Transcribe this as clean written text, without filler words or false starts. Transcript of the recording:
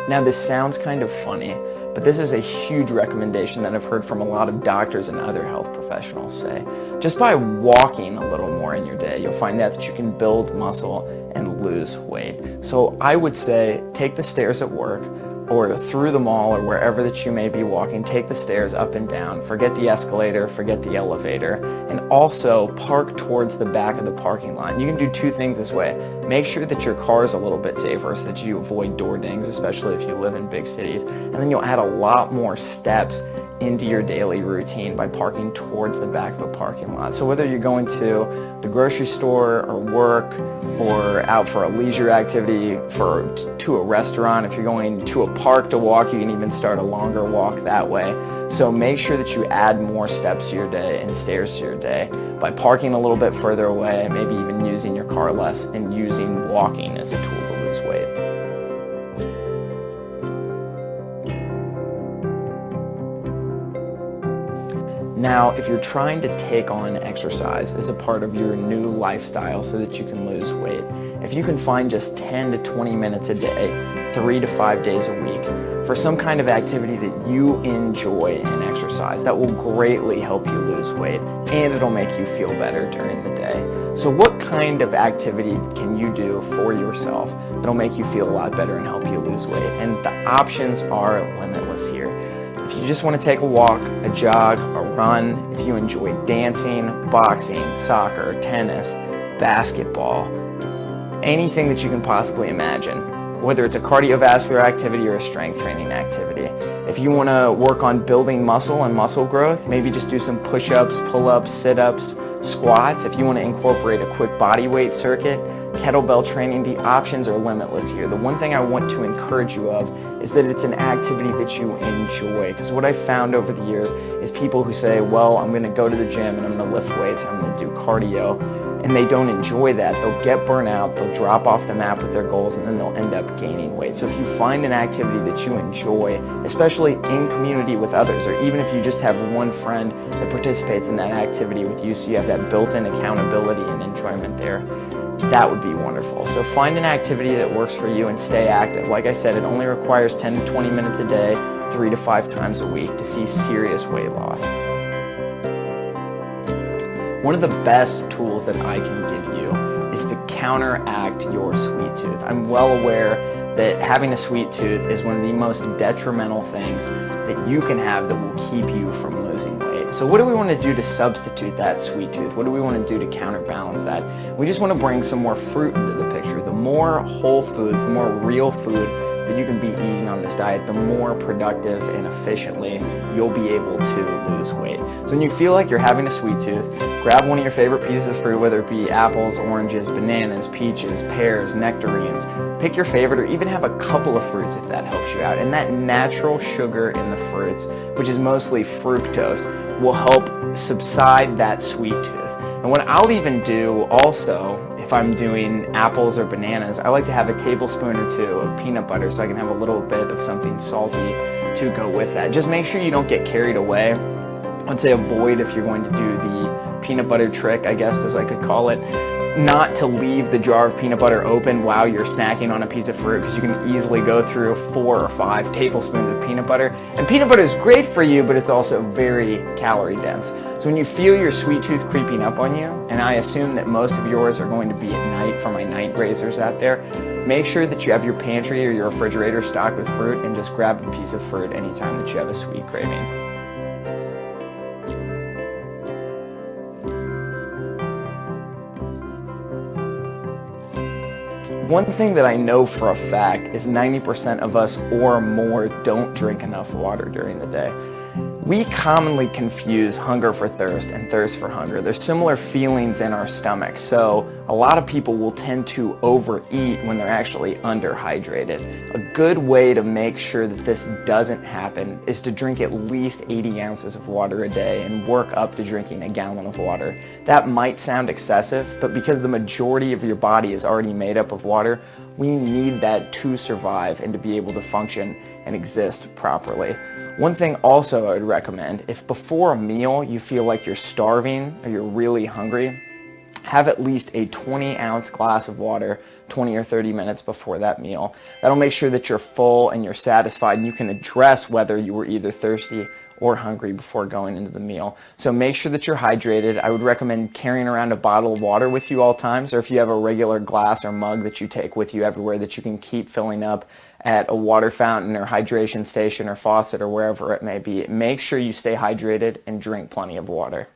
Now this sounds kind of funny, but this is a huge recommendation that I've heard from a lot of doctors and other health professionals say. Just by walking a little more in your day, you'll find out that you can build muscle and lose weight. So I would say take the stairs at work or through the mall or wherever that you may be walking, take the stairs up and down, forget the escalator, forget the elevator, and also park towards the back of the parking lot. You can do two things this way. Make sure that your car is a little bit safer so that you avoid door dings, especially if you live in big cities, and then you'll add a lot more steps into your daily routine by parking towards the back of a parking lot. So whether you're going to the grocery store or work or out for a leisure activity to a restaurant, if you're going to a park to walk, you can even start a longer walk that way. So make sure that you add more steps to your day and stairs to your day by parking a little bit further away, maybe even using your car less and using walking as a tool to lose weight. Now, if you're trying to take on exercise as a part of your new lifestyle so that you can lose weight, if you can find just 10 to 20 minutes a day, 3 to 5 days a week, for some kind of activity that you enjoy in exercise, that will greatly help you lose weight and it'll make you feel better during the day. So what kind of activity can you do for yourself that'll make you feel a lot better and help you lose weight? And the options are limitless here. If you just want to take a walk, a jog, a run, if you enjoy dancing, boxing, soccer, tennis, basketball, anything that you can possibly imagine, whether it's a cardiovascular activity or a strength training activity. If you want to work on building muscle and muscle growth, maybe just do some push-ups, pull-ups, sit-ups, squats. If you want to incorporate a quick body weight circuit, kettlebell training, the options are limitless here. The one thing I want to encourage you of is that it's an activity that you enjoy. Because what I've found over the years is people who say, well, I'm going to go to the gym and I'm going to lift weights, I'm going to do cardio, and they don't enjoy that. They'll get burnt out, they'll drop off the map with their goals, and then they'll end up gaining weight. So if you find an activity that you enjoy, especially in community with others, or even if you just have one friend that participates in that activity with you, so you have that built-in accountability and enjoyment there, that would be wonderful. So find an activity that works for you and stay active. Like I said, it only requires 10 to 20 minutes a day, 3 to 5 times a week to see serious weight loss. One of the best tools that I can give you is to counteract your sweet tooth. I'm well aware that having a sweet tooth is one of the most detrimental things that you can have that will keep you from losing weight. So what do we want to do to substitute that sweet tooth? What do we want to do to counterbalance that? We just want to bring some more fruit into the picture. The more whole foods, the more real food that you can be eating on this diet, the more productive and efficiently you'll be able to lose weight. So when you feel like you're having a sweet tooth, grab one of your favorite pieces of fruit, whether it be apples, oranges, bananas, peaches, pears, nectarines. Pick your favorite or even have a couple of fruits if that helps you out. And that natural sugar in the fruits, which is mostly fructose, will help subside that sweet tooth. And what I'll even do also, if I'm doing apples or bananas, I like to have a tablespoon or 2 of peanut butter so I can have a little bit of something salty to go with that. Just make sure you don't get carried away. I'd say avoid, if you're going to do the peanut butter trick, I guess as I could call it, not to leave the jar of peanut butter open while you're snacking on a piece of fruit, because you can easily go through 4 or 5 tablespoons of peanut butter. And peanut butter is great for you, but it's also very calorie dense. So when you feel your sweet tooth creeping up on you, and I assume that most of yours are going to be at night for my night grazers out there, make sure that you have your pantry or your refrigerator stocked with fruit and just grab a piece of fruit anytime that you have a sweet craving. One thing that I know for a fact is 90% of us or more don't drink enough water during the day. We commonly confuse hunger for thirst and thirst for hunger. There's similar feelings in our stomach, so a lot of people will tend to overeat when they're actually underhydrated. A good way to make sure that this doesn't happen is to drink at least 80 ounces of water a day and work up to drinking a gallon of water. That might sound excessive, but because the majority of your body is already made up of water, we need that to survive and to be able to function and exist properly. One thing also I would recommend, if before a meal you feel like you're starving or you're really hungry, have at least a 20-ounce glass of water 20 or 30 minutes before that meal. That'll make sure that you're full and you're satisfied, and you can address whether you were either thirsty or hungry before going into the meal. So make sure that you're hydrated. I would recommend carrying around a bottle of water with you all times, or if you have a regular glass or mug that you take with you everywhere that you can keep filling up at a water fountain or hydration station or faucet or wherever it may be. Make sure you stay hydrated and drink plenty of water.